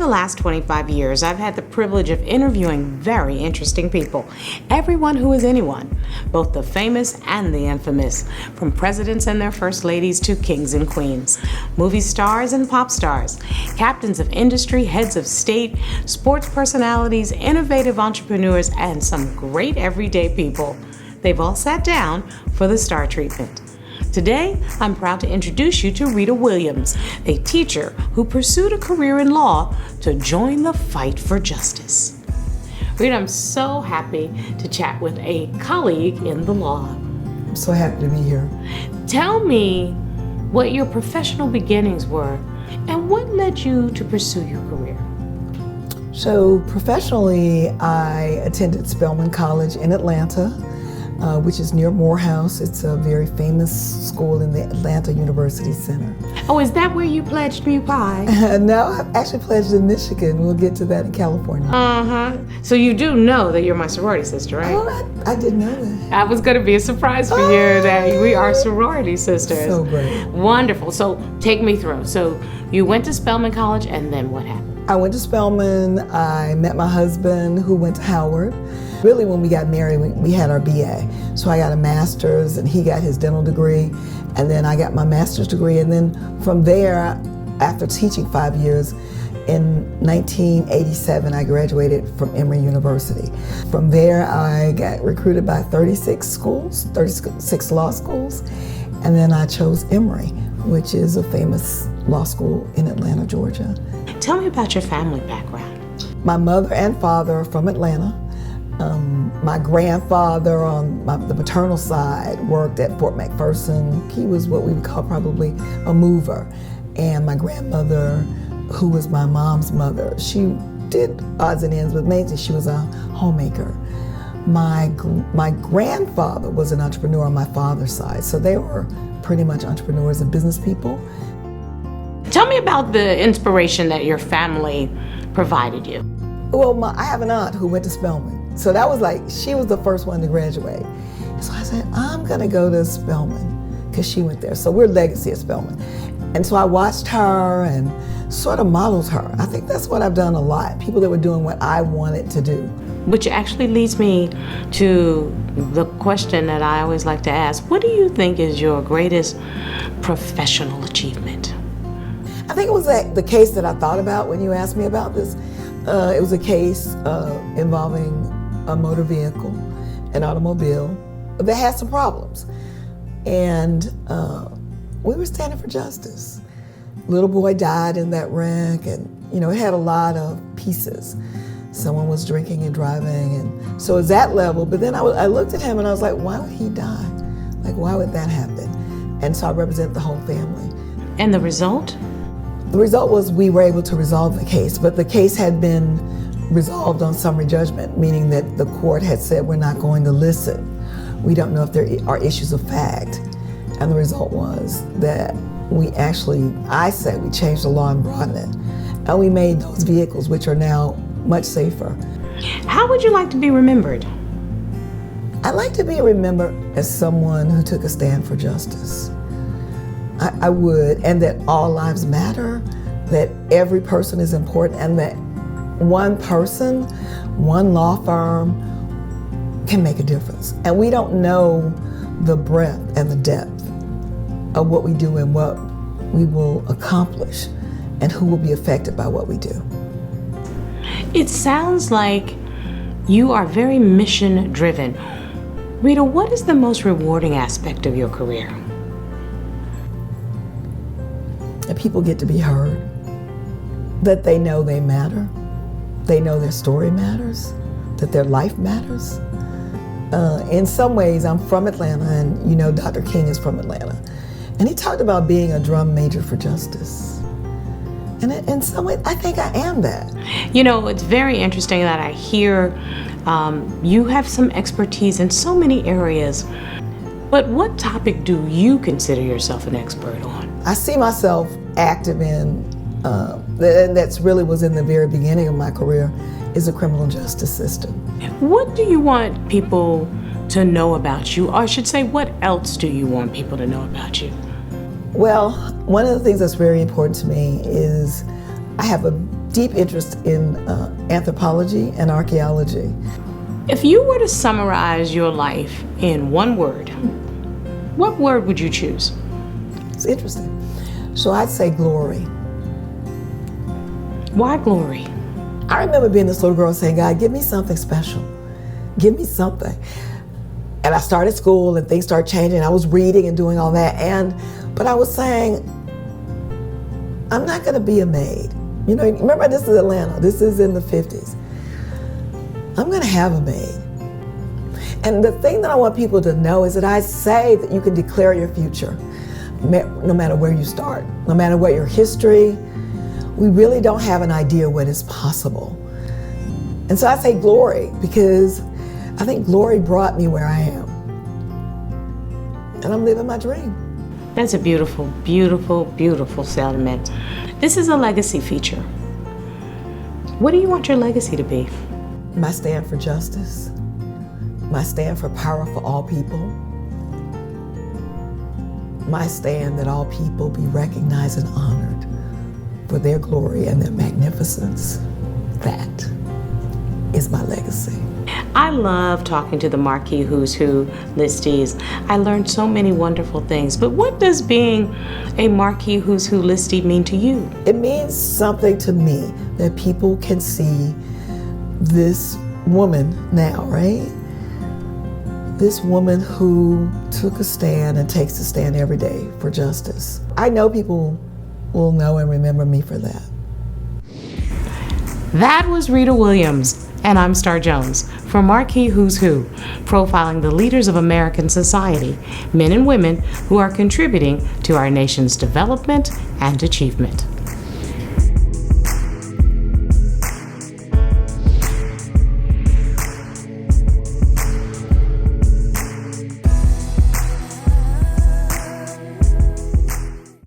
the last 25 years, I've had the privilege of interviewing very interesting people. Everyone who is anyone, both the famous and the infamous, from presidents and their first ladies to kings and queens, movie stars and pop stars, captains of industry, heads of state, sports personalities, innovative entrepreneurs, and some great everyday people. They've all sat down for the star treatment. Today, I'm proud to introduce you to Rita Williams, a teacher who pursued a career in law to join the fight for justice. Rita, I'm so happy to chat with a colleague in the law. I'm so happy to be here. Tell me what your professional beginnings were and what led you to pursue your career. So professionally, I attended Spelman College in Atlanta, which is near Morehouse. It's a very famous school in the Atlanta University Center. Oh, is that where you pledged me pie? No, I actually pledged in Michigan. We'll get to that in California. So you do know that you're my sorority sister, right? Oh, I didn't know that. That was going to be a surprise for you that we are sorority sisters. So great. Wonderful. So take me through. So you went to Spelman College, and then what happened? I went to Spelman. I met my husband, who went to Howard. Really, when we got married, we had our BA. So I got a master's and he got his dental degree. And then I got my master's degree. And then from there, after teaching 5 years, in 1987, I graduated from Emory University. From there, I got recruited by 36 law schools. And then I chose Emory, which is a famous law school in Atlanta, Georgia. Tell me about your family background. My mother and father are from Atlanta. My grandfather on the maternal side worked at Fort McPherson. He was what we would call probably a mover. And my grandmother, who was my mom's mother, she did odds and ends, but mainly she was a homemaker. My grandfather was an entrepreneur on my father's side, so they were pretty much entrepreneurs and business people. Tell me about the inspiration that your family provided you. Well, I have an aunt who went to Spelman. So that was like, she was the first one to graduate. And so I said, I'm gonna go to Spelman, because she went there. So we're legacy at Spelman. And so I watched her and sort of modeled her. I think that's what I've done a lot. People that were doing what I wanted to do. Which actually leads me to the question that I always like to ask. What do you think is your greatest professional achievement? I think it was the case that I thought about when you asked me about this. It was a case involving a motor vehicle, an automobile, that had some problems. And we were standing for justice. Little boy died in that wreck, and it had a lot of pieces. Someone was drinking and driving, and so it was that level. But then I looked at him and I was like, why would he die? Like, why would that happen? And so I represent the whole family. And the result? The result was we were able to resolve the case, but the case had been resolved on summary judgment, meaning that the court had said we're not going to listen. We don't know if there are issues of fact. And the result was that we changed the law and broadened it. And we made those vehicles, which are now much safer. How would you like to be remembered? I'd like to be remembered as someone who took a stand for justice. I would, and that all lives matter, that every person is important, and that one person, one law firm can make a difference. And we don't know the breadth and the depth of what we do and what we will accomplish and who will be affected by what we do. It sounds like you are very mission driven. Rita, what is the most rewarding aspect of your career? That people get to be heard, that they know they matter, they know their story matters, that their life matters. In some ways, I'm from Atlanta, and Dr. King is from Atlanta. And he talked about being a drum major for justice. And in some ways, I think I am that. It's very interesting that I hear you have some expertise in so many areas. But what topic do you consider yourself an expert on? I see myself active in, and that's really was in the very beginning of my career, is the criminal justice system. What do you want people to know about you? Or I should say, what else do you want people to know about you? Well, one of the things that's very important to me is I have a deep interest in anthropology and archaeology. If you were to summarize your life in one word, what word would you choose? It's interesting. So I'd say glory. Why glory? I remember being this little girl saying, God, give me something special. Give me something. And I started school and things started changing. I was reading and doing all that. But I was saying, I'm not going to be a maid. You know, remember, this is Atlanta. This is in the 50s. I'm going to have a maid. And the thing that I want people to know is that I say that you can declare your future no matter where you start, no matter what your history. We really don't have an idea what is possible. And so I say glory because I think glory brought me where I am. And I'm living my dream. That's a beautiful, beautiful, beautiful sentiment. This is a legacy feature. What do you want your legacy to be? My stand for justice, my stand for power for all people, my stand that all people be recognized and honored for their glory and their magnificence. That is my legacy. I love talking to the Marquee Who's Who listees. I learned so many wonderful things, but what does being a Marquee Who's Who listee mean to you? It means something to me that people can see this woman now, right? This woman who took a stand and takes a stand every day for justice. I know people will know and remember me for that. That was Rita Williams, and I'm Star Jones for Marquee Who's Who, profiling the leaders of American society, men and women who are contributing to our nation's development and achievement.